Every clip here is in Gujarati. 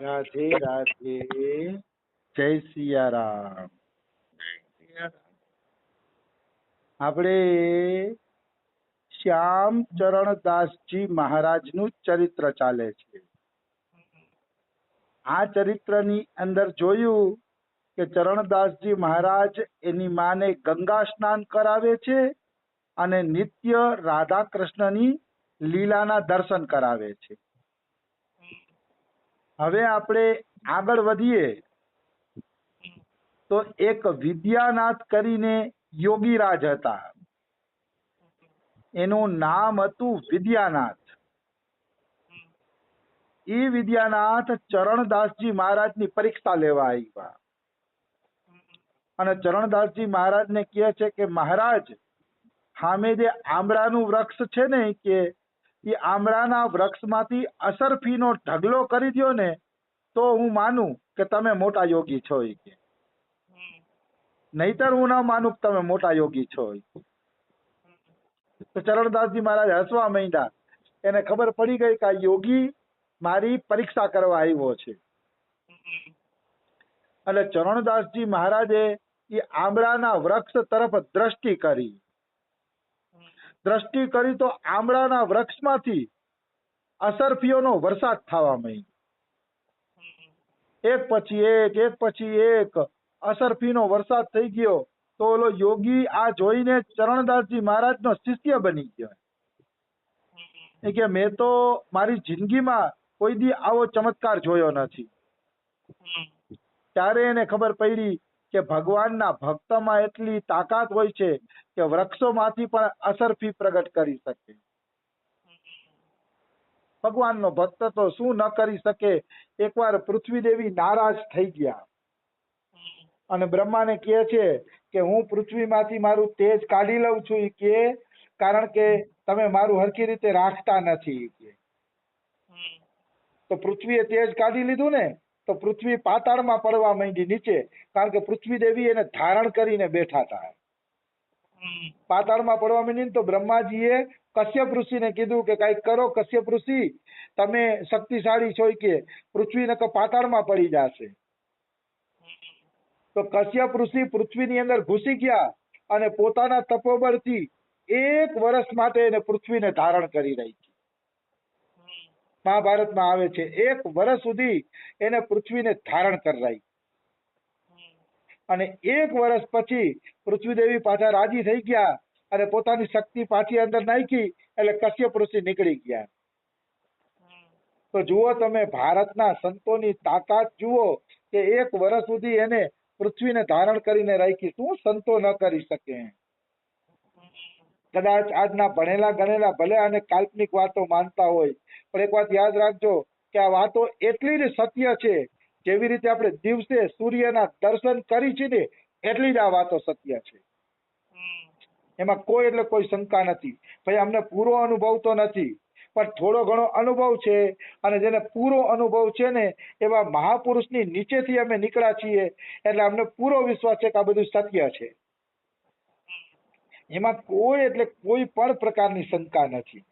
રાધે રાધે. જય સિયારામ. આપણે શ્યામ ચરણદાસજી મહારાજનું ચરિત્ર ચાલે છે. આ ચરિત્રની અંદર જોયું કે ચરણદાસજી મહારાજ એની માને ગંગા સ્નાન કરાવે છે અને નિત્ય રાધા કૃષ્ણની લીલાના દર્શન કરાવે છે. હવે આપણે આગળ વધીએ તો એક વિદ્યાનાથ કરીને યોગીરાજ હતા. એનું નામ હતું વિદ્યાનાથ. એ વિદ્યાનાથ ચરણદાસજી મહારાજની પરીક્ષા લેવા આવ્યા અને ચરણદાસજી મહારાજને કહે છે કે મહારાજ, સામે જે આંબળાનું વૃક્ષ છે ને, કે એ આંબળાના વૃક્ષમાંથી અસરફીનો ઢગલો કરી દો ને તો હું માનું કે તમે મોટા યોગી છો. કે નહીતર હું ના માનું કે તમે મોટા યોગી છો. તો ચરણદાસજી મહારાજ હસવા માંડ્યા. એને ખબર પડી ગઈ કે આ યોગી મારી પરીક્ષા કરવા આવ્યો છે. એટલે ચરણદાસજી મહારાજે એ આંબળાના વૃક્ષ તરફ દ્રષ્ટિ કરી. દ્રષ્ટિ કરી તો આંબળાના વૃક્ષમાંથી અસરફીઓનો વરસાદ થવા માંડ્યો. એક પછી એક અસરફીનો વરસાદ થઈ ગયો. તો ઓલો યોગી આ જોઈને ચરણદાસજી મહારાજનો શિષ્ય બની ગયો. એ કે મેં તો મારી જિંદગીમાં કોઈ દી આવો ચમત્કાર જોયો નથી. ત્યારે એને ખબર પડી કે ભગવાનના ભક્તમાં એટલી તાકાત હોય છે કે વૃક્ષોમાંથી પણ અસરફી પ્રગટ કરી શકે. ભગવાનનો ભક્ત તો શું ન કરી શકે. એકવાર પૃથ્વી દેવી નારાજ થઈ ગયા અને બ્રહ્માને કહે છે કે હું પૃથ્વીમાંથી મારું તેજ કાઢી લઉં છું. કે કારણ કે તમે મારું હરખી રીતે રાખતા નથી. તો પૃથ્વીએ તેજ કાઢી લીધું ને તો પૃથ્વી પાતાળમાં પડવા માંડી નીચે. કારણ કે પૃથ્વી દેવી એને ધારણ કરીને બેઠા હતા. પાતાળમાં પડવા માંડી તો બ્રહ્માજીએ કશ્યપ ઋષિને કીધું કે કઈક કરો. કશ્યપ ઋષિ, તમે શક્તિશાળી છો કે પૃથ્વી નકર પાતાળમાં પડી જશે. તો કશ્યપ ઋષિ પૃથ્વીની અંદર ઘૂસી ગયા અને પોતાના તપોબળથી 1 વર્ષ માટે એને પૃથ્વીને ધારણ કરી રહી છે. મહાભારતમાં આવે છે 1 વર્ષ સુધી એને પૃથ્વીને ધારણ કરી રહી. અને 1 વર્ષ પછી પૃથ્વી દેવી પાછા રાજી થઈ ગયા અને પોતાની શક્તિ પાછી અંદર નાખી. એટલે કશ્યપ ઋષિ નીકળી ગયા. તો જુઓ તમે, ભારતના સંતોની તાકાત જુઓ કે 1 વર્ષ સુધી એને પૃથ્વીને ધારણ કરીને રાખી. શું સંતો ન કરી શકે? કદાચ આજના ભણેલા ગણેલા ભલે આને કાલ્પનિક વાતો માનતા હોય, પણ એક વાત યાદ રાખજો કે આ વાતો એટલી જ સત્ય છે જેવી રીતે આપણે દિવસે સૂર્યના દર્શન કરી છે ને એટલી જ આ વાતો સત્ય છે. એમાં કોઈ એટલે કોઈ શંકા નથી. ભાઈ અમને પૂરો અનુભવ તો નથી, પણ થોડો ઘણો અનુભવ છે. અને જેને પૂરો અનુભવ છે ને એવા મહાપુરુષની નીચેથી અમે નીકળ્યા છીએ. એટલે અમને પૂરો વિશ્વાસ છે કે આ બધું સત્ય છે. એમાં કોઈ એટલે કોઈ પણ પ્રકારની શંકા નથી.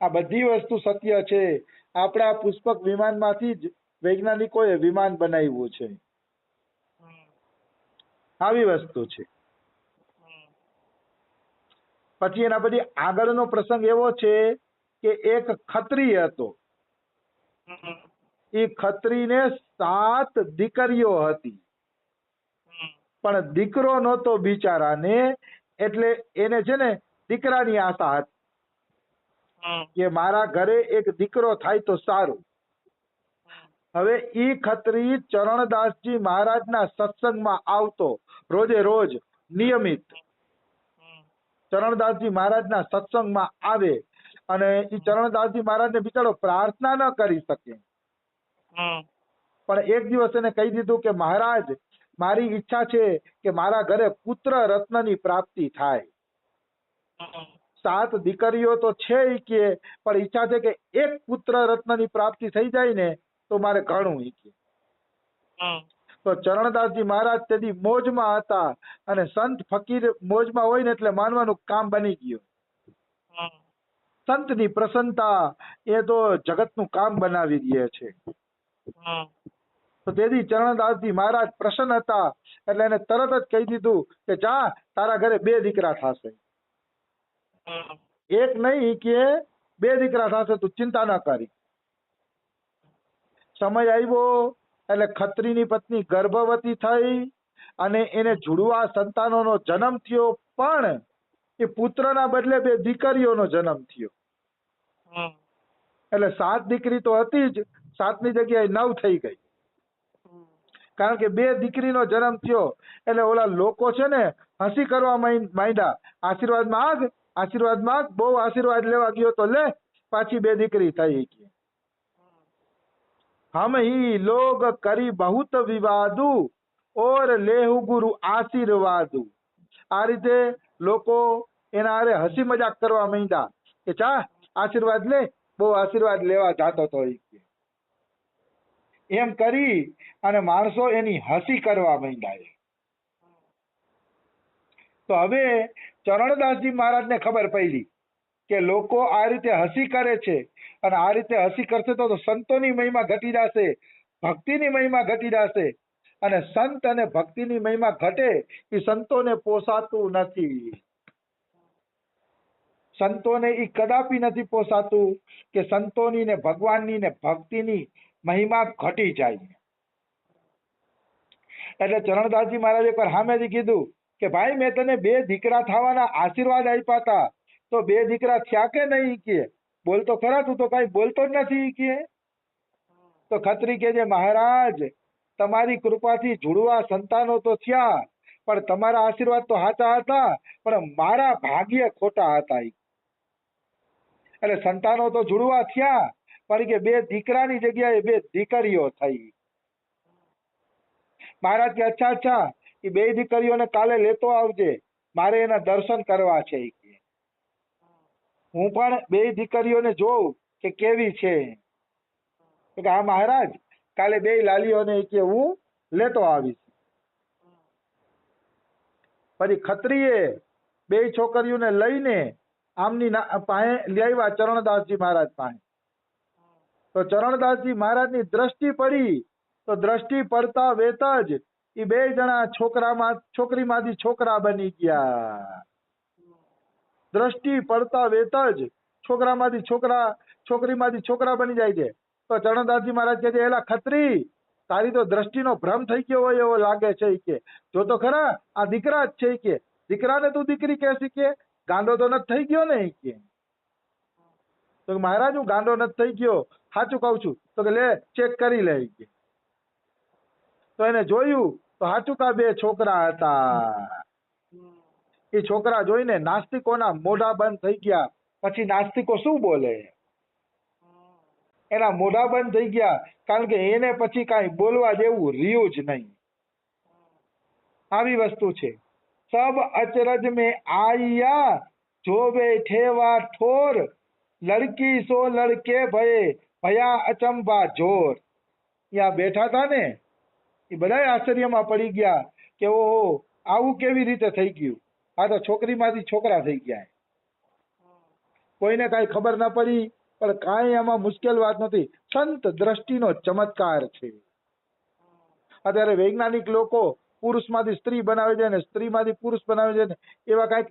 આ બધી વસ્તુ સત્ય છે. આપણા પુષ્પક વિમાનમાંથી જ વૈજ્ઞાનિકોએ વિમાન બનાવ્યું છે. આવી વસ્તુ છે. પછી એના પછી આગળનો પ્રસંગ એવો છે કે એક ખત્રીય હતો. એ ખત્રીને 7 દીકરીઓ હતી, પણ દીકરો નહોતો બિચારાને. એટલે એને છે ને દીકરાની આશા હતી કે મારા ઘરે એક દીકરો થાય તો સારું. હવે ઈ ખત્રી ચરણદાસજી મહારાજના સત્સંગમાં આવતો રોજે રોજ નિયમિત. ચરણદાસજી મહારાજના સત્સંગમાં આવે અને ઈ ચરણદાસજી મહારાજને બિચારો પ્રાર્થના ન કરી શકે. પણ એક દિવસ એને કહી દીધું કે મહારાજ, મારી ઈચ્છા છે કે મારા ઘરે પુત્ર રત્નની પ્રાપ્તિ થાય. 7 દીકરીઓ તો છે કે, પણ ઈચ્છા છે કે એક પુત્ર રત્નની પ્રાપ્તિ થઈ જાય ને તો મારે ઘણું. તો ચરણદાસજી મહારાજ તેથી મોજમાં હતા. અને સંત ફકીર મોજમાં હોય ને એટલે માનવાનું કામ બની ગયું. સંતની પ્રસન્નતા એ તો જગતનું કામ બનાવી દે છે. તો તેથી ચરણદાસજી મહારાજ પ્રસન્ન હતા એટલે એને તરત જ કહી દીધું કે જા તારા ઘરે 2 દીકરા થશે. એક નહીં કે 2 દીકરા થશે, તું ચિંતા ન કરી. સમય આવ્યો એટલે ખત્રીની પત્ની ગર્ભવતી થઈ અને એને જુડવા સંતાનોનો જન્મ થયો, પણ એ પુત્રના બદલે 2 દીકરીઓનો જન્મ થયો. એટલે 7 દીકરી તો હતી જ, 7ની જગ્યાએ 9 થઈ ગઈ. કારણ કે 2 દીકરીનો જન્મ થયો એટલે ઓલા લોકો છે ને હસી કરવા માંડ્યા, આશીર્વાદ માંગ, આશીર્વાદ માંગ. બહુ આશીર્વાદ લેવા ગયો તો લે પાછી 2 દીકરી થઈ ગઈ. हम ही लोग કરી बहुत વિવાદુ ઓર લેહુ ગુરુ આશીર્વાદુ. આ રીતે લોકો એના હારે હસી મજાક કરવા માંડ્યા કે ચા આશીર્વાદ લે, બહુ આશીર્વાદ લેવા જાતો તો. એમ કરી અને માણસો એની હસી કરવા માંડ્યા. તો હવે ચરણદાસજી મહારાજને ખબર પડી કે લોકો આ રીતે હસી કરે છે અને આ રીતે હસી કરશે તો સંતોની મહિમા ઘટી જશે, ભક્તિની મહિમા ઘટી જશે. અને સંત અને ભક્તિની મહિમા ઘટે એ સંતોને પોસાતું નથી. સંતોને એ કદાપી નથી પોસાતું કે સંતોની ને ભગવાનની ને ભક્તિની મહિમા ઘટી જાય. એટલે ચરણદાસજી મહારાજે પર સામેથી કીધું કે ભાઈ મેં તને 2 દીકરા થવાના આશીર્વાદ આપ્યા હતા, તો 2 દીકરા થયા કે નહીં? કે બોલતો ખરા, તું તો કઈ બોલતો જ નથી. કે તો ખત્રી કે જે મહારાજ તમારી કૃપાથી જુડવા સંતાનો તો થયા, પણ તમારા આશીર્વાદ તો સાચા હતા, પણ મારા ભાગ્ય ખોટા હતા. એટલે સંતાનો તો જુડવા થયા પણ કે 2 દીકરાની જગ્યાએ 2 દીકરીઓ થઈ. મહારાજ કે અચ્છા અચ્છા, એ 2 દીકરીઓને કાલે લેતો આવજે, મારે એના દર્શન કરવા છે. હું પણ 2 દીકરીઓને જોઉં કે કેવી છે. કે હા મહારાજ, કાલે 2 લાલીઓને કે હું લેતો આવીશ. પછી ખત્રીએ 2 છોકરીઓને લઈને આમની પાસે લઈ આવ્યા ચરણદાસજી મહારાજ પાસે. તો ચરણદાસજી મહારાજની દ્રષ્ટિ પડી, તો દ્રષ્ટિ પડતા વેત જ એ 2 જણા છોકરીમાંથી છોકરા બની ગયા. દ્રષ્ટિ પડતા વેત જ છોકરામાંથી છોકરા, છોકરીમાંથી છોકરા બની જાય છે. તો ચરણદાસજી મહારાજ કહે છે, એલા ખત્રી, તારી તો દ્રષ્ટિનો ભ્રમ થઈ ગયો હોય એવો લાગે છે. કે જો તો ખરા આ દીકરા જ છે. કે દીકરાને તું દીકરી કહેશી? કે ગાંડો તો નથી થઈ ગયો ને? કે તો મહારાજ હું ગાંડો નથી થઈ ગયો, સાચું કહું છું. તો કે લે ચેક કરી લે. કે તો એને જોયું તો સાચું કા 2 છોકરા હતા. એ છોકરા જોઈને નાસ્તિકોના મોઢા બંધ થઈ ગયા. પછી નાસ્તિકો શું બોલે? એના મોઢા બંધ થઈ ગયા, કારણ કે એને પછી કાંઈ બોલવા જેવું રહ્યું જ નહીં. આવી વસ્તુ છે. સબ અચરજ મેં આયા જો બેઠેવા ઠોર, લડકી સો લડકે ભયે ભયા અચંબા જોર. ત્યાં બેઠા હતા ને એ બધા આશ્ચર્યમાં પડી ગયા કે ઓહો, આવું કેવી રીતે થઈ ગયું? આ તો છોકરીમાંથી છોકરા થઈ ગયા. કોઈને કાંઈ ખબર ના પડી, પણ કાંઈ આમાં મુશ્કેલ વાત નથી. સંત દ્રષ્ટિનો ચમત્કાર છે. અત્યારે વૈજ્ઞાનિક લોકો પુરુષમાંથી સ્ત્રી બનાવે છે ને સ્ત્રીમાંથી પુરુષ બનાવે છે ને એવા કાંઈક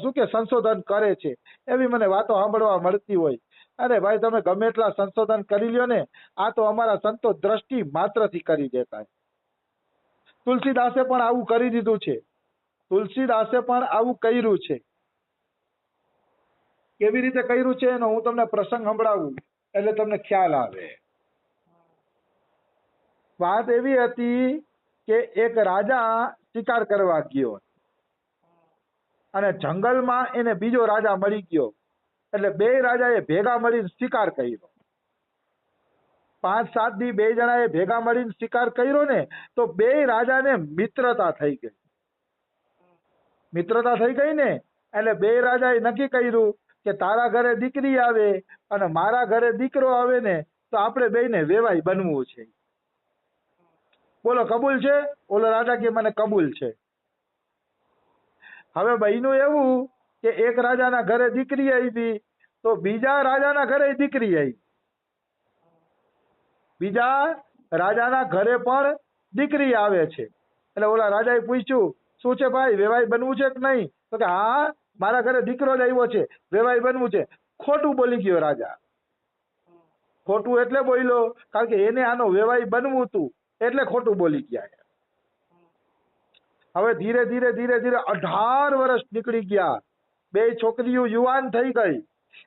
શું કે સંશોધન કરે છે. એવી મને વાતો સાંભળવા મળતી હોય. અરે ભાઈ, તમે ગમે એટલા સંશોધન કરી લ્યો ને, આ તો અમારા સંતો દ્રષ્ટિ માત્રથી કરી દેતા. તુલસીદાસે પણ આવું કરી દીધું છે. તુલસીદાસે પણ આવું કર્યું છે. કેવી રીતે કર્યું છે એનો હું તમને પ્રસંગ સંભળાવું એટલે તમને ખ્યાલ આવે. વાત એવી હતી કે એક રાજા શિકાર કરવા ગયો અને જંગલમાં એને બીજો રાજા મળી ગયો. એટલે 2 રાજાએ ભેગા મળીને શિકાર કર્યો. 5-7 દી 2 જણાએ ભેગા મળીને શિકાર કર્યો ને, તો 2 રાજાને મિત્રતા થઈ ગઈ. મિત્રતા થઈ ગઈ ને એટલે 2 રાજાએ નક્કી કર્યું કે તારા ઘરે દીકરી આવે અને મારા ઘરે દીકરો આવે ને, તો આપણે બેયને વેવાઈ બનવું છે. બોલો કબૂલ છે? ઓલો રાજા કે મને કબૂલ છે. હવે બહેનું એવું કે એક રાજાના ઘરે દીકરી આવી તો બીજા રાજાના ઘરે દીકરી આવી. બીજા રાજાના ઘરે પણ દીકરી આવે છે. એટલે ઓલા રાજાએ પૂછ્યું, શું છે ભાઈ, વેવાઈ બનવું છે કે નહીં? તો કે હા, મારા ઘરે દીકરો જ આવ્યો છે, વેવાઈ બનવું છે. ખોટું બોલી ગયો રાજા. ખોટું એટલે બોલ્યો કારણ કે એને આનો વેવાઈ બનવું હતું, એટલે ખોટું બોલી ગયા. હવે ધીરે ધીરે ધીરે ધીરે 18 વર્ષ નીકળી ગયા. બે છોકરીઓ યુવાન થઈ ગઈ.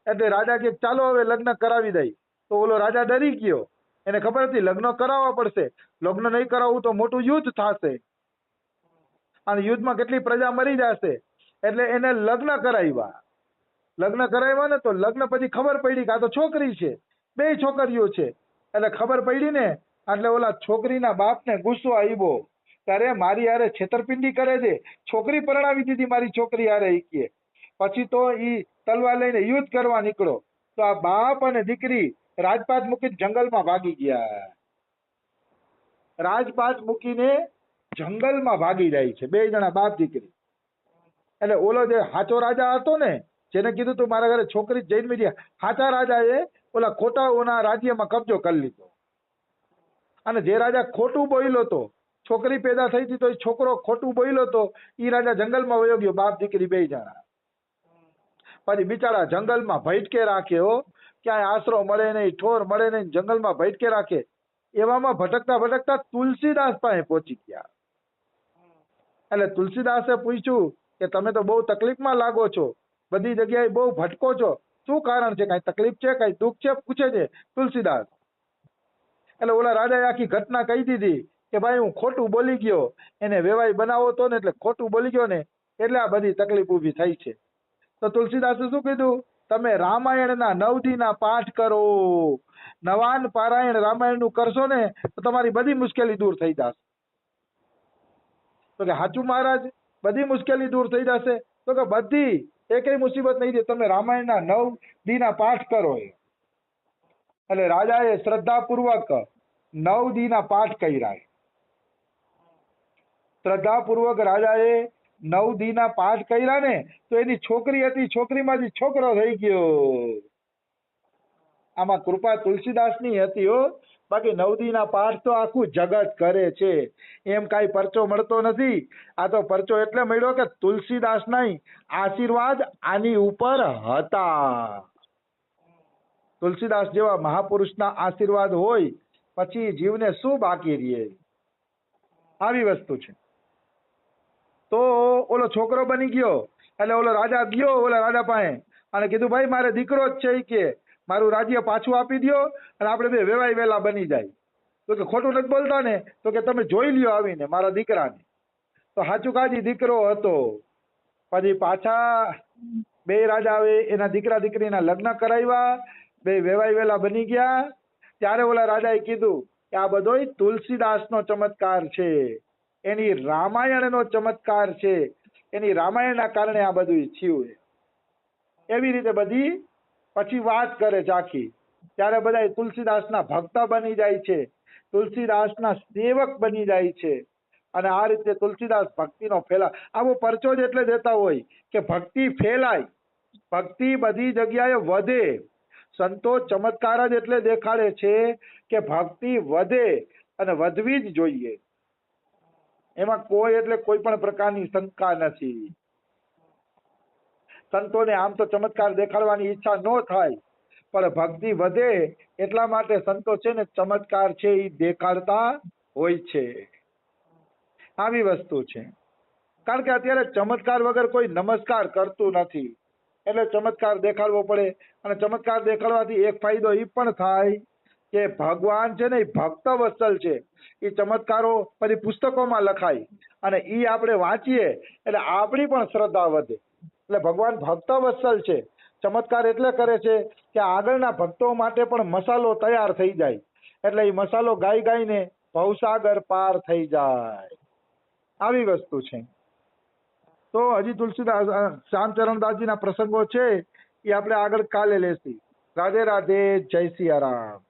એટલે રાજા કે ચાલો હવે લગ્ન કરાવી દઈ. તો ઓલો રાજા ડરી ગયો. એને ખબર હતી લગ્ન કરાવવા પડશે, લગ્ન નહીં કરાવવું તો મોટું યુદ્ધ થશે અને યુદ્ધમાં કેટલી પ્રજા મરી જશે. એટલે એને લગ્ન કરાવ્યા. લગ્ન કરાવ્યા ને તો લગ્ન પછી ખબર પડી કે આ તો છોકરી છે, બે છોકરીઓ છે. એટલે ખબર પડી ને એટલે ઓલા છોકરીના બાપને ગુસ્સો આવ્યો. ત્યારે મારી હારે છેતરપિંડી કરે છે, છોકરી પરણાવી દીધી મારી છોકરી હારે. ઈ કે પછી તો ઈ તલવાર લઈને યુદ્ધ કરવા નીકળો. તો આ બાપ અને દીકરી રાજપાટ મૂકીને જંગલમાં ભાગી ગયા. રાજપાટ મૂકીને જંગલમાં ભાગી જાય છે બે જણા બાપ દીકરી. એટલે ઓલો જે સાચો રાજા હતો ને, જેને કીધું તું મારા ઘરે છોકરી જઈને મીડિયા, સાચા રાજાએ ઓલા ખોટાઓના રાજ્યમાં કબજો કરી લીધો. અને જે રાજા ખોટું બોલ્યો હતો, છોકરી પેદા થઈ હતી તો એ છોકરો ખોટું બોલ્યો હતો, એ રાજા જંગલમાં વયો ગયો, બાપ દીકરી બે જણા. પછી બિચારા જંગલમાં ભટકે રાખે હો, ક્યાંય આશરો મળે નહીં, ઠોર મળે નહીં, જંગલમાં ભટકે રાખે. એવામાં ભટકતા ભટકતા તુલસીદાસ પાસે પહોંચી ગયા. એટલે તુલસીદાસે પૂછ્યું કે તમે તો બહુ તકલીફમાં લાગો છો, બધી જગ્યાએ બહુ ભટકો છો, શું કારણ છે? કઈ તકલીફ છે, કઈ દુઃખ છે? પૂછે છે તુલસીદાસ. એટલે ઓલા રાજાએ આખી ઘટના કહી દીધી કે ભાઈ હું ખોટું બોલી ગયો, એને વેવાઈ બનાવો તો ને એટલે ખોટું બોલી ગયો ને એટલે આ બધી તકલીફ ઊભી થઈ છે. તો તુલસીદાસે શું કીધું, તમે રામાયણના 9 દીના પાઠ કરો, નવાન પારાયણ રામાયણનું કરશો ને તો તમારી બધી મુશ્કેલી દૂર થઈ જશે. તો કે સાચું મહારાજ, બધી મુશ્કેલી દૂર થઈ જશે? તો કે બધી, એકેય મુસીબત નહીં દે, તમે રામાયણના 9 દીના પાઠ કરો. એટલે રાજાએ શ્રદ્ધાપૂર્વક 9 દીના પાઠ કર્યા. શ્રદ્ધાપૂર્વક રાજાએ 9 દીના પાઠ કર્યા ને તો એની છોકરી હતી, છોકરીમાંથી છોકરો થઈ ગયો. આમાં કૃપા તુલસીદાસની હતી હો. બાકી 9 દીના પાઠ તો આખું જગત કરે છે, એમ કાંઈ પરચો મળતો નથી. આ તો પરચો એટલે મળ્યો કે તુલસીદાસના આશીર્વાદ આની ઉપર હતા. તુલસીદાસ જેવા મહાપુરુષના આશીર્વાદ હોય પછી જીવને શું બાકી રહે, આવી વસ્તુ છે. તો ઓલો છોકરો બની ગયો. એટલે ઓલો રાજા ગયો ઓલા રાજા પાસે અને કીધું ભાઈ મારે દીકરો જ છે, કે મારું રાજ્ય પાછું આપી દો અને આપણે બે વેવાઈ વેલા બની જાય. તો કે ખોટું નથી બોલતા ને? તો કે તમે જોઈ લ્યો આવીને મારા દીકરાને. તો સાચું કાજી દીકરો હતો. પછી પાછા બે રાજાએ એના દીકરા દીકરીના લગ્ન કરાવ્યા, બે વેવાઈ વેલા બની ગયા. ત્યારે ઓલા રાજાએ કીધું કે આ બધોય તુલસીદાસનો ચમત્કાર છે, એની રામાયણનો ચમત્કાર છે, એની રામાયણના કારણે આ બધું થયું. એવી રીતે બધી પછી વાત કરે છે આખી. ત્યારે બધા તુલસીદાસના ભક્ત બની જાય છે, તુલસીદાસના સેવક બની જાય છે. અને આ રીતે તુલસીદાસ ભક્તિનો ફેલા, આવો પરચો જ એટલે દેતા હોય કે ભક્તિ ફેલાય, ભક્તિ બધી જગ્યાએ વધે. સંતો ચમત્કાર જ એટલે દેખાડે છે કે ભક્તિ વધે અને વધવી જ જોઈએ. એમાં કોઈ એટલે કોઈ પણ પ્રકારની શંકા નથી. સંતોને આમ તો ચમત્કાર દેખાડવાની ઈચ્છા ન થાય, પણ ભક્તિ વધે એટલા માટે સંતો છે ને ચમત્કાર છે એ દેખાડતા હોય છે. આવી વસ્તુ છે. કારણ કે અત્યારે ચમત્કાર વગર કોઈ નમસ્કાર કરતું નથી, એટલે ચમત્કાર દેખાડવો પડે. અને ચમત્કાર દેખાડવાથી એક ફાયદો એ પણ થાય કે ભગવાન છે ને એ ભક્ત વત્સલ છે. એ ચમત્કારો પછી પુસ્તકોમાં લખાય અને એ આપણે વાંચીએ એટલે આપણી પણ શ્રદ્ધા વધે. એટલે ભગવાન ભક્ત વત્સલ છે. ચમત્કાર એટલે કરે છે કે આગળના ભક્તો માટે પણ મસાલો તૈયાર થઈ જાય, એટલે એ મસાલો ગાઈ ગાઈને ભવસાગર પાર થઈ જાય. આવી વસ્તુ છે. તો હજી તુલસીદાસ શ્યામચરણદાસજીના પ્રસંગો છે એ આપણે આગળ કાલે લેશી. રાધે રાધે, જય સિયા રામ.